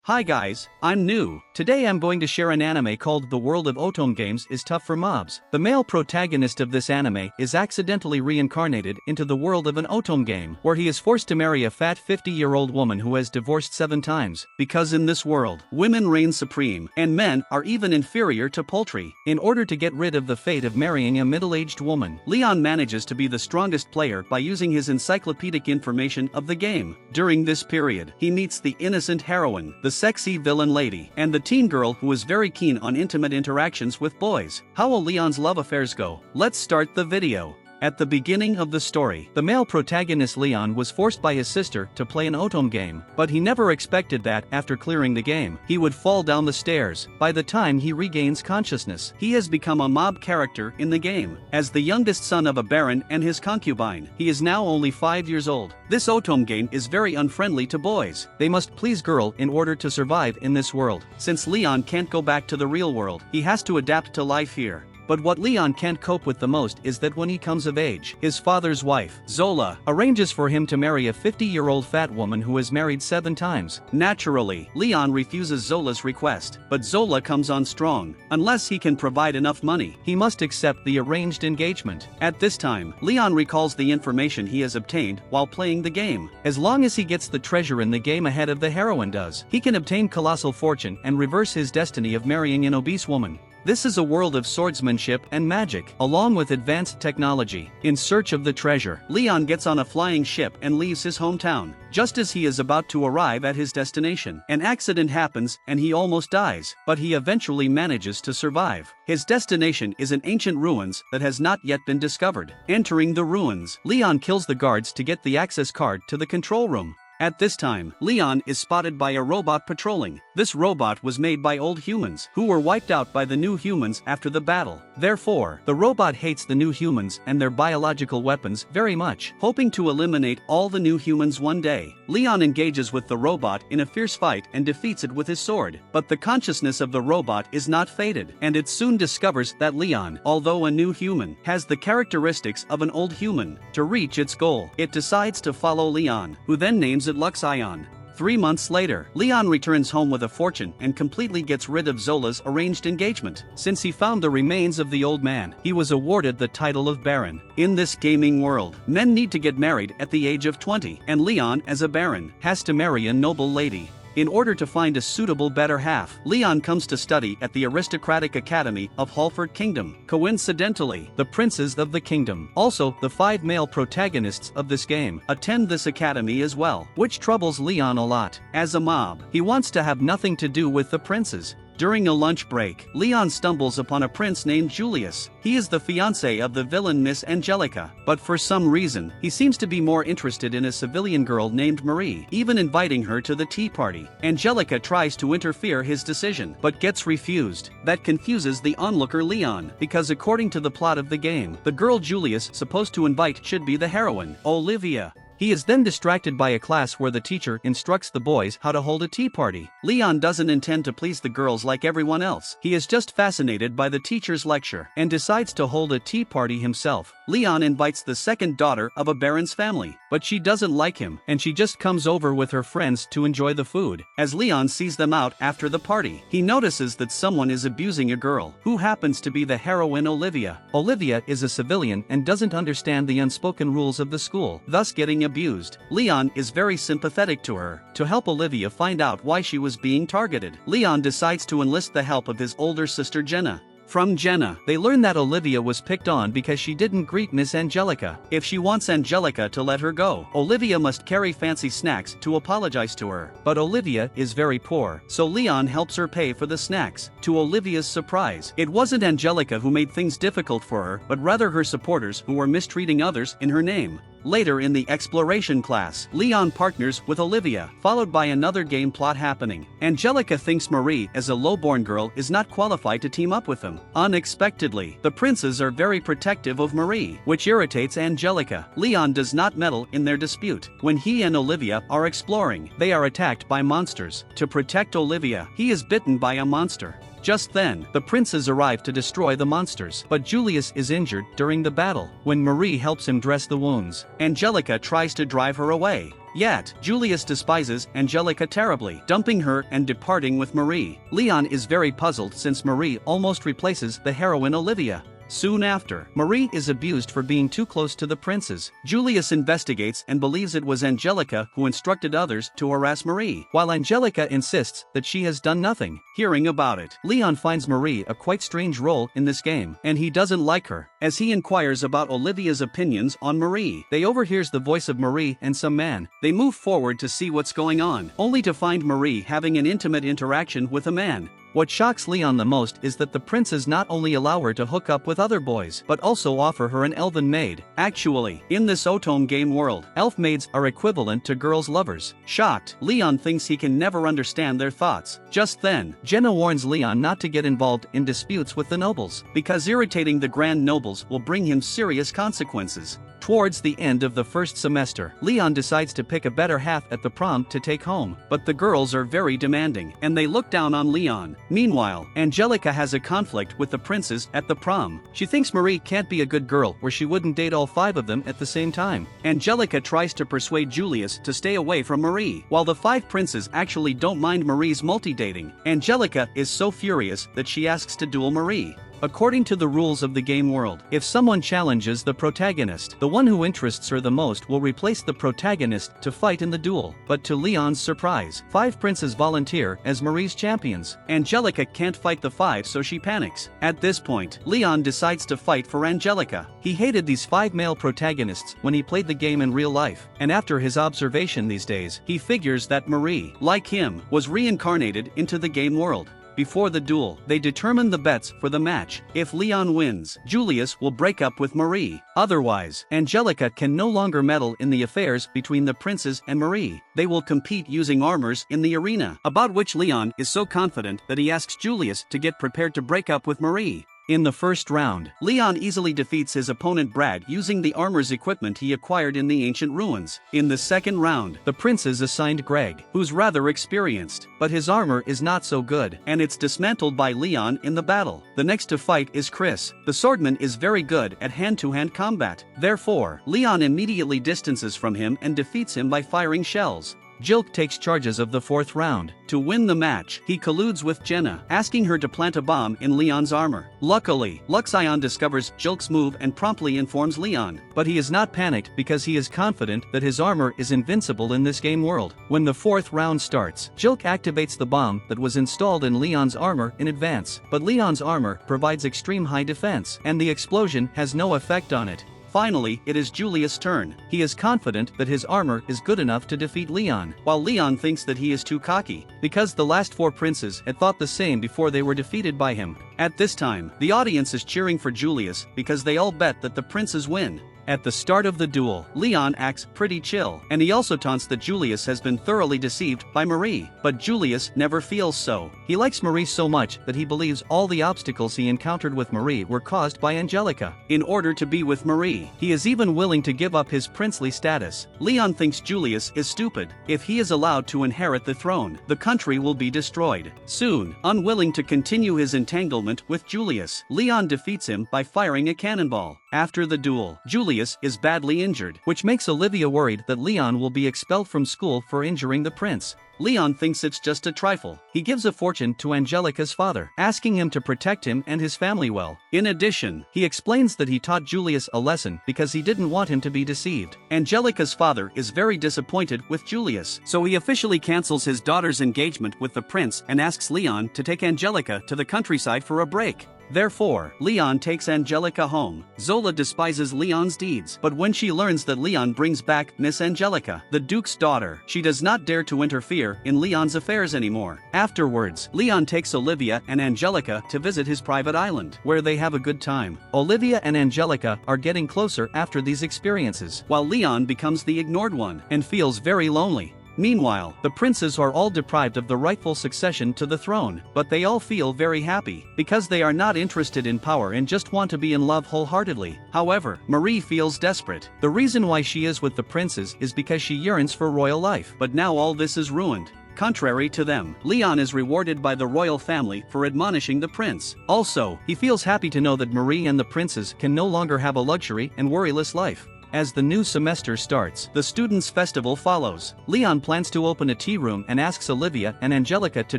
Hi guys, I'm New. Today I'm going to share an anime called The World of Otome Games is Tough for Mobs. The male protagonist of this anime is accidentally reincarnated into the world of an Otome game, where he is forced to marry a fat 50-year-old woman who has divorced 7 times, because in this world, women reign supreme, and men are even inferior to poultry. In order to get rid of the fate of marrying a middle-aged woman, Leon manages to be the strongest player by using his encyclopedic information of the game. During this period, he meets the innocent heroine, the sexy villain lady, and the teen girl who is very keen on intimate interactions with boys. How will Leon's love affairs go? Let's start the video. At the beginning of the story, the male protagonist Leon was forced by his sister to play an Otome game, but he never expected that, after clearing the game, he would fall down the stairs. By the time he regains consciousness, he has become a mob character in the game. As the youngest son of a baron and his concubine, he is now only 5 years old. This Otome game is very unfriendly to boys. They must please girl in order to survive in this world. Since Leon can't go back to the real world, he has to adapt to life here. But what Leon can't cope with the most is that when he comes of age, his father's wife, Zola, arranges for him to marry a 50-year-old fat woman who has married 7 times. Naturally, Leon refuses Zola's request, but Zola comes on strong. Unless he can provide enough money, he must accept the arranged engagement. At this time, Leon recalls the information he has obtained while playing the game. As long as he gets the treasure in the game ahead of the heroine does, he can obtain colossal fortune and reverse his destiny of marrying an obese woman. This is a world of swordsmanship and magic, along with advanced technology. In search of the treasure, Leon gets on a flying ship and leaves his hometown. Just as he is about to arrive at his destination, an accident happens and he almost dies, but he eventually manages to survive. His destination is an ancient ruins that has not yet been discovered. Entering the ruins, Leon kills the guards to get the access card to the control room. At this time, Leon is spotted by a robot patrolling. This robot was made by old humans, who were wiped out by the new humans after the battle. Therefore, the robot hates the new humans and their biological weapons very much. Hoping to eliminate all the new humans one day, Leon engages with the robot in a fierce fight and defeats it with his sword. But the consciousness of the robot is not faded, and it soon discovers that Leon, although a new human, has the characteristics of an old human. To reach its goal, it decides to follow Leon, who then names it Luxion. 3 months later, Leon returns home with a fortune and completely gets rid of Zola's arranged engagement. Since he found the remains of the old man, he was awarded the title of Baron. In this gaming world, men need to get married at the age of 20, and Leon, as a Baron, has to marry a noble lady. In order to find a suitable better half, Leon comes to study at the aristocratic academy of Halford Kingdom. Coincidentally, the princes of the kingdom, also the 5 male protagonists of this game, attend this academy as well, which troubles Leon a lot. As a mob, he wants to have nothing to do with the princes. During a lunch break, Leon stumbles upon a prince named Julius. He is the fiancé of the villain Miss Angelica, but for some reason, he seems to be more interested in a civilian girl named Marie, even inviting her to the tea party. Angelica tries to interfere his decision, but gets refused. That confuses the onlooker Leon, because according to the plot of the game, the girl Julius supposed to invite should be the heroine, Olivia. He is then distracted by a class where the teacher instructs the boys how to hold a tea party. Leon doesn't intend to please the girls like everyone else. He is just fascinated by the teacher's lecture and decides to hold a tea party himself. Leon invites the second daughter of a baron's family, but she doesn't like him and she just comes over with her friends to enjoy the food. As Leon sees them out after the party, he notices that someone is abusing a girl, who happens to be the heroine Olivia. Olivia is a civilian and doesn't understand the unspoken rules of the school, thus getting abused. Leon is very sympathetic to her. To help Olivia find out why she was being targeted, Leon decides to enlist the help of his older sister Jenna. From Jenna, they learn that Olivia was picked on because she didn't greet Miss Angelica. If she wants Angelica to let her go, Olivia must carry fancy snacks to apologize to her. But Olivia is very poor, so Leon helps her pay for the snacks. To Olivia's surprise, it wasn't Angelica who made things difficult for her, but rather her supporters who were mistreating others in her name. Later in the exploration class, Leon partners with Olivia, followed by another game plot happening. Angelica thinks Marie, as a low-born girl, is not qualified to team up with them. Unexpectedly, the princes are very protective of Marie, which irritates Angelica. Leon does not meddle in their dispute. When he and Olivia are exploring, they are attacked by monsters. To protect Olivia, he is bitten by a monster. Just then, the princes arrive to destroy the monsters, but Julius is injured during the battle. When Marie helps him dress the wounds, Angelica tries to drive her away. Yet, Julius despises Angelica terribly, dumping her and departing with Marie. Leon is very puzzled since Marie almost replaces the heroine Olivia. Soon after, Marie is abused for being too close to the princes. Julius investigates and believes it was Angelica who instructed others to harass Marie, while Angelica insists that she has done nothing. Hearing about it, Leon finds Marie a quite strange role in this game, and he doesn't like her. As he inquires about Olivia's opinions on Marie, they overhears the voice of Marie and some man. They move forward to see what's going on, only to find Marie having an intimate interaction with a man. What shocks Leon the most is that the princes not only allow her to hook up with other boys, but also offer her an elven maid. Actually, in this Otome game world, elf maids are equivalent to girls' lovers. Shocked, Leon thinks he can never understand their thoughts. Just then, Jenna warns Leon not to get involved in disputes with the nobles, because irritating the grand nobles will bring him serious consequences. Towards the end of the first semester, Leon decides to pick a better half at the prom to take home, but the girls are very demanding, and they look down on Leon. Meanwhile, Angelica has a conflict with the princes at the prom. She thinks Marie can't be a good girl where she wouldn't date all 5 of them at the same time. Angelica tries to persuade Julius to stay away from Marie, while the 5 princes actually don't mind Marie's multi-dating. Angelica is so furious that she asks to duel Marie. According to the rules of the game world, if someone challenges the protagonist, the one who interests her the most will replace the protagonist to fight in the duel. But to Leon's surprise, 5 princes volunteer as Marie's champions. Angelica can't fight the 5, so she panics. At this point, Leon decides to fight for Angelica. He hated these 5 male protagonists when he played the game in real life, and after his observation these days, he figures that Marie, like him, was reincarnated into the game world. Before the duel, they determine the bets for the match. If Leon wins, Julius will break up with Marie. Otherwise, Angelica can no longer meddle in the affairs between the princes and Marie. They will compete using armors in the arena, about which Leon is so confident that he asks Julius to get prepared to break up with Marie. In the first round, Leon easily defeats his opponent Brad using the armor's equipment he acquired in the ancient ruins. In the second round, the princes assigned Greg, who's rather experienced, but his armor is not so good, and it's dismantled by Leon in the battle. The next to fight is Chris. The swordman is very good at hand-to-hand combat. Therefore, Leon immediately distances from him and defeats him by firing shells. Jilk takes charges of the 4th round. To win the match, he colludes with Jenna, asking her to plant a bomb in Leon's armor. Luckily, Luxion discovers Jilk's move and promptly informs Leon, but he is not panicked because he is confident that his armor is invincible in this game world. When the 4th round starts, Jilk activates the bomb that was installed in Leon's armor in advance, but Leon's armor provides extreme high defense, and the explosion has no effect on it. Finally, it is Julius' turn. He is confident that his armor is good enough to defeat Leon, while Leon thinks that he is too cocky, because the last 4 princes had thought the same before they were defeated by him. At this time, the audience is cheering for Julius because they all bet that the princes win. At the start of the duel, Leon acts pretty chill, and he also taunts that Julius has been thoroughly deceived by Marie. But Julius never feels so. He likes Marie so much that he believes all the obstacles he encountered with Marie were caused by Angelica. In order to be with Marie, he is even willing to give up his princely status. Leon thinks Julius is stupid. If he is allowed to inherit the throne, the country will be destroyed. Soon, unwilling to continue his entanglement with Julius, Leon defeats him by firing a cannonball. After the duel, Julius is badly injured, which makes Olivia worried that Leon will be expelled from school for injuring the prince. Leon thinks it's just a trifle. He gives a fortune to Angelica's father, asking him to protect him and his family well. In addition, he explains that he taught Julius a lesson because he didn't want him to be deceived. Angelica's father is very disappointed with Julius, so he officially cancels his daughter's engagement with the prince and asks Leon to take Angelica to the countryside for a break. Therefore, Leon takes Angelica home. Zola despises Leon's deeds, but when she learns that Leon brings back Miss Angelica, the Duke's daughter, she does not dare to interfere in Leon's affairs anymore. Afterwards, Leon takes Olivia and Angelica to visit his private island, where they have a good time. Olivia and Angelica are getting closer after these experiences, while Leon becomes the ignored one and feels very lonely. Meanwhile, the princes are all deprived of the rightful succession to the throne, but they all feel very happy, because they are not interested in power and just want to be in love wholeheartedly. However, Marie feels desperate. The reason why she is with the princes is because she yearns for royal life, but now all this is ruined. Contrary to them, Leon is rewarded by the royal family for admonishing the prince. Also, he feels happy to know that Marie and the princes can no longer have a luxury and worryless life. As the new semester starts, the students' festival follows. Leon plans to open a tea room and asks Olivia and Angelica to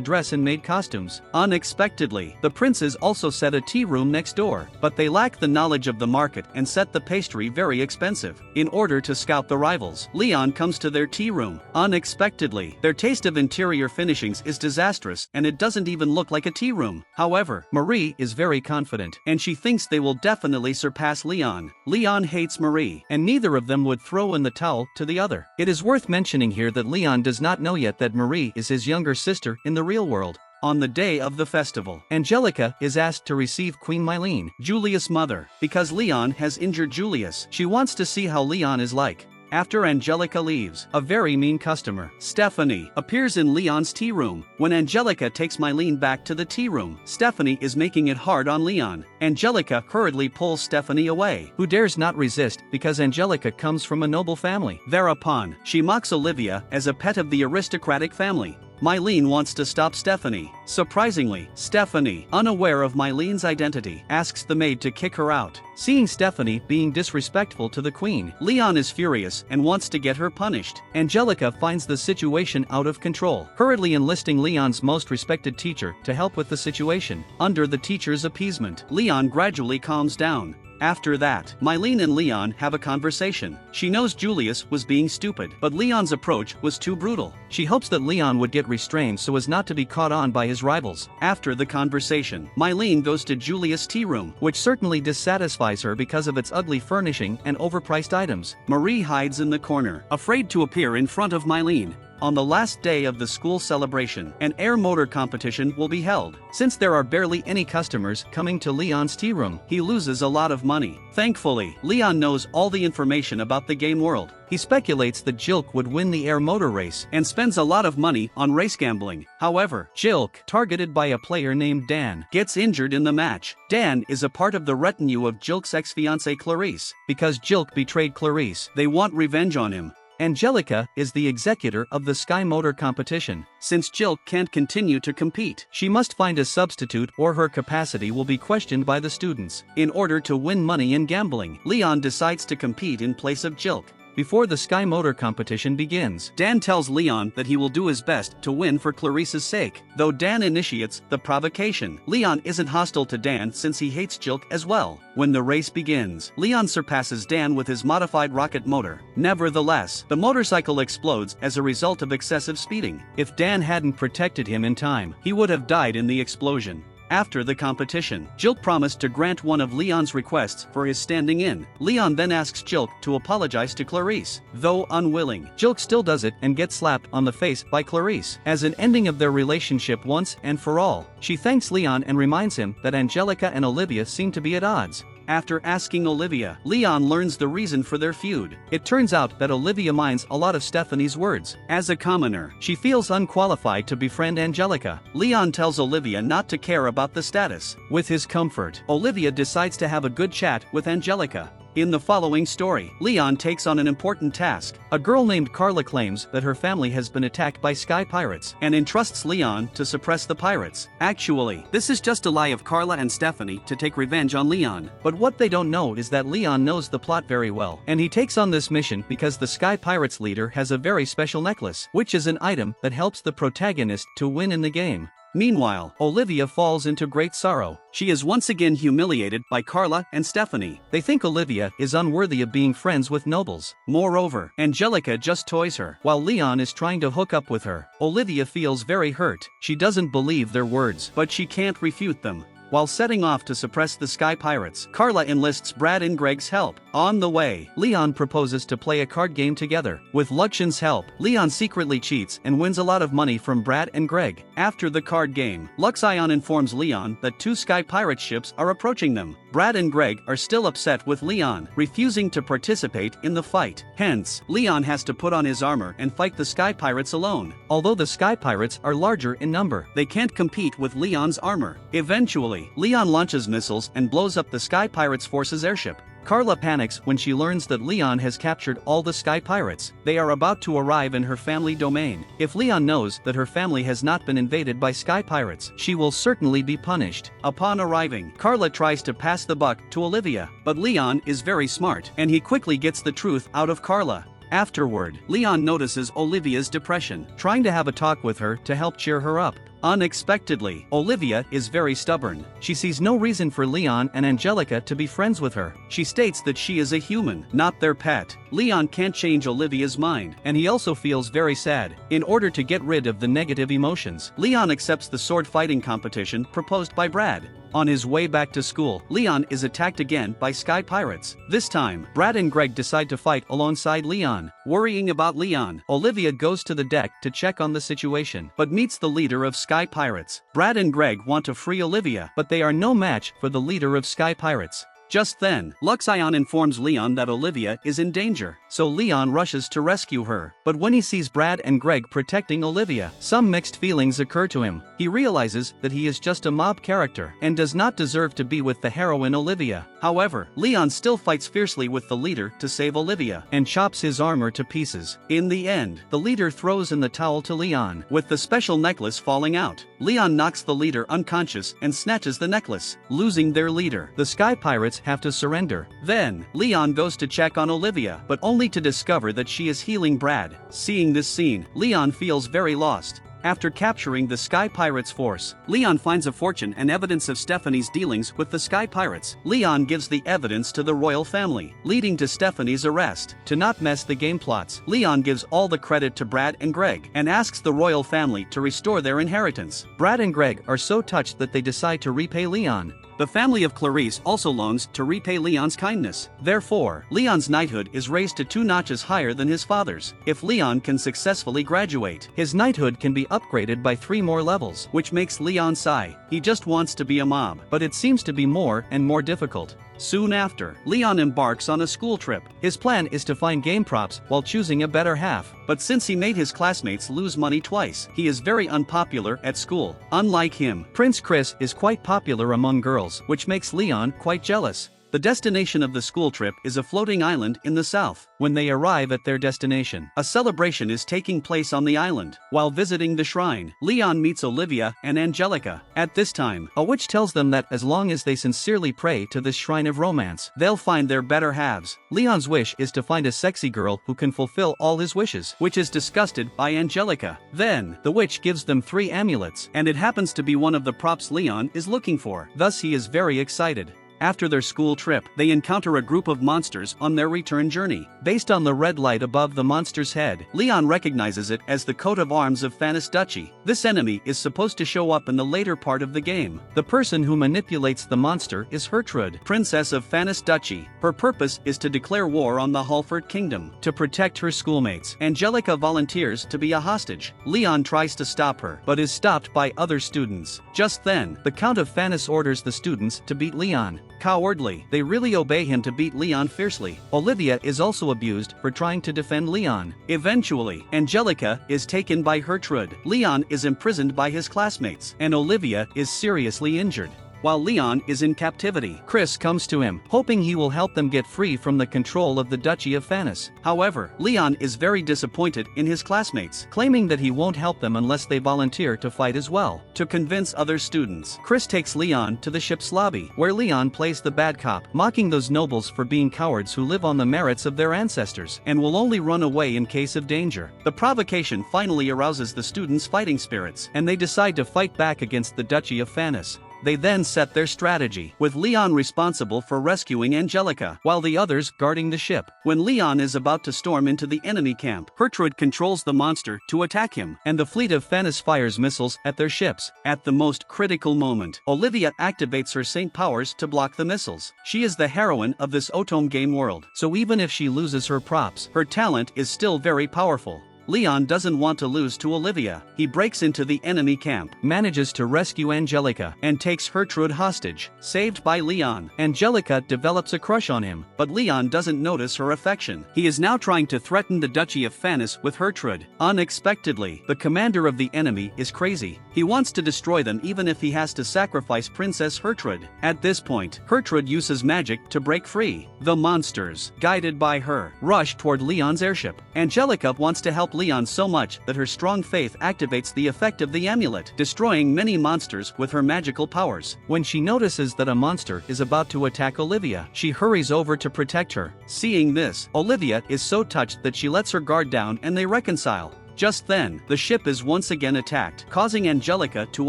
dress in maid costumes. Unexpectedly, the princes also set a tea room next door, but they lack the knowledge of the market and set the pastry very expensive. In order to scout the rivals, Leon comes to their tea room. Unexpectedly, their taste of interior finishings is disastrous and it doesn't even look like a tea room. However, Marie is very confident, and she thinks they will definitely surpass Leon. Leon hates Marie, and neither of them would throw in the towel to the other. It is worth mentioning here that Leon does not know yet that Marie is his younger sister in the real world. On the day of the festival, Angelica is asked to receive Queen Mylene, Julius' mother, because Leon has injured Julius. She wants to see how Leon is like. After Angelica leaves, a very mean customer, Stephanie, appears in Leon's tea room. When Angelica takes Mylene back to the tea room, Stephanie is making it hard on Leon. Angelica hurriedly pulls Stephanie away, who dares not resist because Angelica comes from a noble family. Thereupon, she mocks Olivia as a pet of the aristocratic family. Mylene wants to stop Stephanie. Surprisingly, Stephanie, unaware of Mylene's identity, asks the maid to kick her out. Seeing Stephanie being disrespectful to the queen, Leon is furious and wants to get her punished. Angelica finds the situation out of control, hurriedly enlisting Leon's most respected teacher to help with the situation. Under the teacher's appeasement, Leon gradually calms down. After that, Mylene and Leon have a conversation. She knows Julius was being stupid, but Leon's approach was too brutal. She hopes that Leon would get restrained so as not to be caught on by his rivals. After the conversation, Mylene goes to Julius' tea room, which certainly dissatisfies her because of its ugly furnishing and overpriced items. Marie hides in the corner, afraid to appear in front of Mylene. On the last day of the school celebration, an air motor competition will be held. Since there are barely any customers coming to Leon's tea room, he loses a lot of money. Thankfully, Leon knows all the information about the game world. He speculates that Jilk would win the air motor race and spends a lot of money on race gambling. However, Jilk, targeted by a player named Dan, gets injured in the match. Dan is a part of the retinue of Jilk's ex-fiancée Clarice. Because Jilk betrayed Clarice, they want revenge on him. Angelica is the executor of the Sky Motor competition. Since Jilk can't continue to compete, she must find a substitute or her capacity will be questioned by the students. In order to win money in gambling, Leon decides to compete in place of Jilk. Before the Sky Motor competition begins, Dan tells Leon that he will do his best to win for Clarice's sake. Though Dan initiates the provocation, Leon isn't hostile to Dan since he hates Jilk as well. When the race begins, Leon surpasses Dan with his modified rocket motor. Nevertheless, the motorcycle explodes as a result of excessive speeding. If Dan hadn't protected him in time, he would have died in the explosion. After the competition, Jilk promised to grant one of Leon's requests for his standing in. Leon then asks Jilk to apologize to Clarice. Though unwilling, Jilk still does it and gets slapped on the face by Clarice. As an ending of their relationship once and for all, she thanks Leon and reminds him that Angelica and Olivia seem to be at odds. After asking Olivia, Leon learns the reason for their feud. It turns out that Olivia minds a lot of Stephanie's words. As a commoner, she feels unqualified to befriend Angelica. Leon tells Olivia not to care about the status. With his comfort, Olivia decides to have a good chat with Angelica. In the following story, Leon takes on an important task. A girl named Carla claims that her family has been attacked by sky pirates and entrusts Leon to suppress the pirates. Actually, this is just a lie of Carla and Stephanie to take revenge on Leon. But what they don't know is that Leon knows the plot very well, and he takes on this mission because the sky pirates leader has a very special necklace, which is an item that helps the protagonist to win in the game. Meanwhile, Olivia falls into great sorrow. She is once again humiliated by Carla and Stephanie. They think Olivia is unworthy of being friends with nobles. Moreover, Angelica just toys her, while Leon is trying to hook up with her. Olivia feels very hurt. She doesn't believe their words, but she can't refute them. While setting off to suppress the sky pirates, Carla enlists Brad and Greg's help. On the way, Leon proposes to play a card game together. With Luxion's help, Leon secretly cheats and wins a lot of money from Brad and Greg. After the card game, Luxion informs Leon that 2 sky pirate ships are approaching them. Brad and Greg are still upset with Leon, refusing to participate in the fight. Hence, Leon has to put on his armor and fight the sky pirates alone. Although the sky pirates are larger in number, they can't compete with Leon's armor. Eventually, Leon launches missiles and blows up the sky pirates' force's airship. Carla panics when she learns that Leon has captured all the sky pirates. They are about to arrive in her family domain. If Leon knows that her family has not been invaded by sky pirates, she will certainly be punished. Upon arriving, Carla tries to pass the buck to Olivia, but Leon is very smart, and he quickly gets the truth out of Carla. Afterward, Leon notices Olivia's depression, trying to have a talk with her to help cheer her up. Unexpectedly, Olivia is very stubborn. She sees no reason for Leon and Angelica to be friends with her. She states that she is a human, not their pet. Leon can't change Olivia's mind, and he also feels very sad. In order to get rid of the negative emotions, Leon accepts the sword fighting competition proposed by Brad. On his way back to school, Leon is attacked again by sky pirates. This time, Brad and Greg decide to fight alongside Leon. Worrying about Leon, Olivia goes to the deck to check on the situation, but meets the leader of sky pirates. Brad and Greg want to free Olivia, but they are no match for the leader of sky pirates. Just then, Luxion informs Leon that Olivia is in danger, so Leon rushes to rescue her. But when he sees Brad and Greg protecting Olivia, some mixed feelings occur to him. He realizes that he is just a mob character and does not deserve to be with the heroine Olivia. However, Leon still fights fiercely with the leader to save Olivia and chops his armor to pieces. In the end, the leader throws in the towel to Leon, with the special necklace falling out. Leon knocks the leader unconscious and snatches the necklace, losing their leader. The sky pirates have to surrender. Then, Leon goes to check on Olivia, but only to discover that she is healing Brad. Seeing this scene, Leon feels very lost. After capturing the Sky Pirates force, Leon finds a fortune and evidence of Stephanie's dealings with the Sky Pirates. Leon gives the evidence to the royal family, leading to Stephanie's arrest. To not mess the game plots, Leon gives all the credit to Brad and Greg, and asks the royal family to restore their inheritance. Brad and Greg are so touched that they decide to repay Leon. The family of Clarice also longs to repay Leon's kindness. Therefore, Leon's knighthood is raised to 2 notches higher than his father's. If Leon can successfully graduate, his knighthood can be upgraded by 3 more levels, which makes Leon sigh. He just wants to be a mob, but it seems to be more and more difficult. Soon after, Leon embarks on a school trip. His plan is to find game props while choosing a better half. But since he made his classmates lose money twice, he is very unpopular at school. Unlike him, Prince Chris is quite popular among girls, which makes Leon quite jealous. The destination of the school trip is a floating island in the south. When they arrive at their destination, a celebration is taking place on the island. While visiting the shrine, Leon meets Olivia and Angelica. At this time, a witch tells them that as long as they sincerely pray to this shrine of romance, they'll find their better halves. Leon's wish is to find a sexy girl who can fulfill all his wishes, which is disgusted by Angelica. Then, the witch gives them 3 amulets, and it happens to be one of the props Leon is looking for. Thus he is very excited. After their school trip, they encounter a group of monsters on their return journey. Based on the red light above the monster's head, Leon recognizes it as the coat of arms of Fanis Duchy. This enemy is supposed to show up in the later part of the game. The person who manipulates the monster is Gertrude, Princess of Fanis Duchy. Her purpose is to declare war on the Halford Kingdom, to protect her schoolmates. Angelica volunteers to be a hostage. Leon tries to stop her, but is stopped by other students. Just then, the Count of Fanis orders the students to beat Leon. Cowardly, they really obey him to beat Leon fiercely. Olivia is also abused for trying to defend Leon. Eventually, Angelica is taken by Gertrude. Leon is imprisoned by his classmates, and Olivia is seriously injured. While Leon is in captivity, Chris comes to him, hoping he will help them get free from the control of the Duchy of Fanis. However, Leon is very disappointed in his classmates, claiming that he won't help them unless they volunteer to fight as well. To convince other students, Chris takes Leon to the ship's lobby, where Leon plays the bad cop, mocking those nobles for being cowards who live on the merits of their ancestors, and will only run away in case of danger. The provocation finally arouses the students' fighting spirits, and they decide to fight back against the Duchy of Fanis. They then set their strategy, with Leon responsible for rescuing Angelica, while the others guarding the ship. When Leon is about to storm into the enemy camp, Gertrude controls the monster to attack him, and the fleet of Fanis fires missiles at their ships. At the most critical moment, Olivia activates her saint powers to block the missiles. She is the heroine of this Otome game world, so even if she loses her props, her talent is still very powerful. Leon doesn't want to lose to Olivia. He breaks into the enemy camp, manages to rescue Angelica, and takes Gertrude hostage. Saved by Leon, Angelica develops a crush on him, but Leon doesn't notice her affection. He is now trying to threaten the Duchy of Fanis with Gertrude. Unexpectedly, the commander of the enemy is crazy. He wants to destroy them even if he has to sacrifice Princess Gertrude. At this point, Gertrude uses magic to break free. The monsters, guided by her, rush toward Leon's airship. Angelica wants to help Leon so much that her strong faith activates the effect of the amulet, destroying many monsters with her magical powers. When she notices that a monster is about to attack Olivia, she hurries over to protect her. Seeing this, Olivia is so touched that she lets her guard down and they reconcile. Just then, the ship is once again attacked, causing Angelica to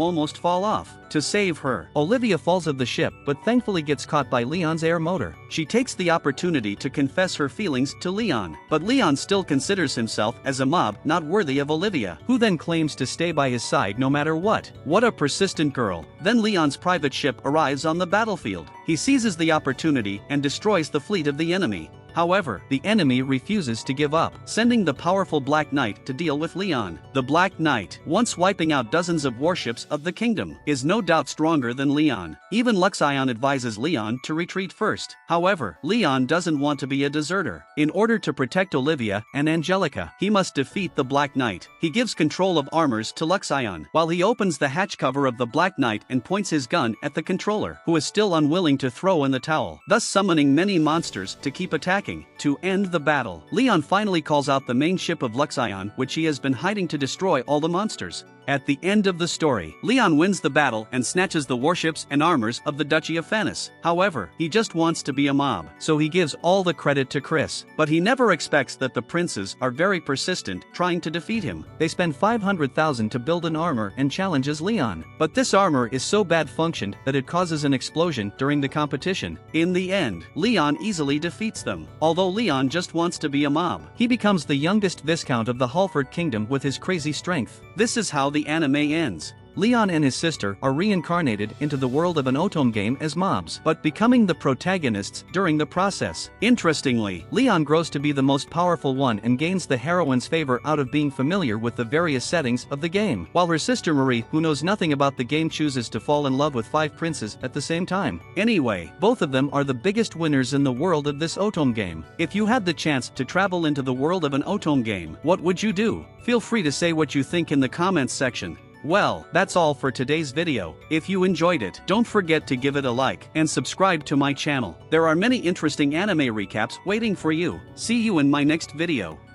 almost fall off. To save her, Olivia falls of the ship but thankfully gets caught by Leon's air motor. She takes the opportunity to confess her feelings to Leon, but Leon still considers himself as a mob not worthy of Olivia, who then claims to stay by his side no matter what. What a persistent girl. Then Leon's private ship arrives on the battlefield. He seizes the opportunity and destroys the fleet of the enemy. However, the enemy refuses to give up, sending the powerful Black Knight to deal with Leon. The Black Knight, once wiping out dozens of warships of the kingdom, is no doubt stronger than Leon. Even Luxion advises Leon to retreat first. However, Leon doesn't want to be a deserter. In order to protect Olivia and Angelica, he must defeat the Black Knight. He gives control of armors to Luxion, while he opens the hatch cover of the Black Knight and points his gun at the controller, who is still unwilling to throw in the towel, thus summoning many monsters to keep attacking. To end the battle, Leon finally calls out the main ship of Luxion, which he has been hiding to destroy all the monsters. At the end of the story, Leon wins the battle and snatches the warships and armors of the Duchy of Fanis. However, he just wants to be a mob, so he gives all the credit to Chris. But he never expects that the princes are very persistent, trying to defeat him. They spend 500,000 to build an armor and challenges Leon. But this armor is so bad functioned that it causes an explosion during the competition. In the end, Leon easily defeats them. Although Leon just wants to be a mob, he becomes the youngest Viscount of the Halford Kingdom with his crazy strength. This is how the anime ends. Leon and his sister are reincarnated into the world of an Otome game as mobs, but becoming the protagonists during the process. Interestingly, Leon grows to be the most powerful one and gains the heroine's favor out of being familiar with the various settings of the game, while her sister Marie, who knows nothing about the game, chooses to fall in love with 5 princes at the same time. Anyway, both of them are the biggest winners in the world of this Otome game. If you had the chance to travel into the world of an Otome game, what would you do? Feel free to say what you think in the comments section. Well, that's all for today's video. If you enjoyed it, don't forget to give it a like and subscribe to my channel. There are many interesting anime recaps waiting for you. See you in my next video.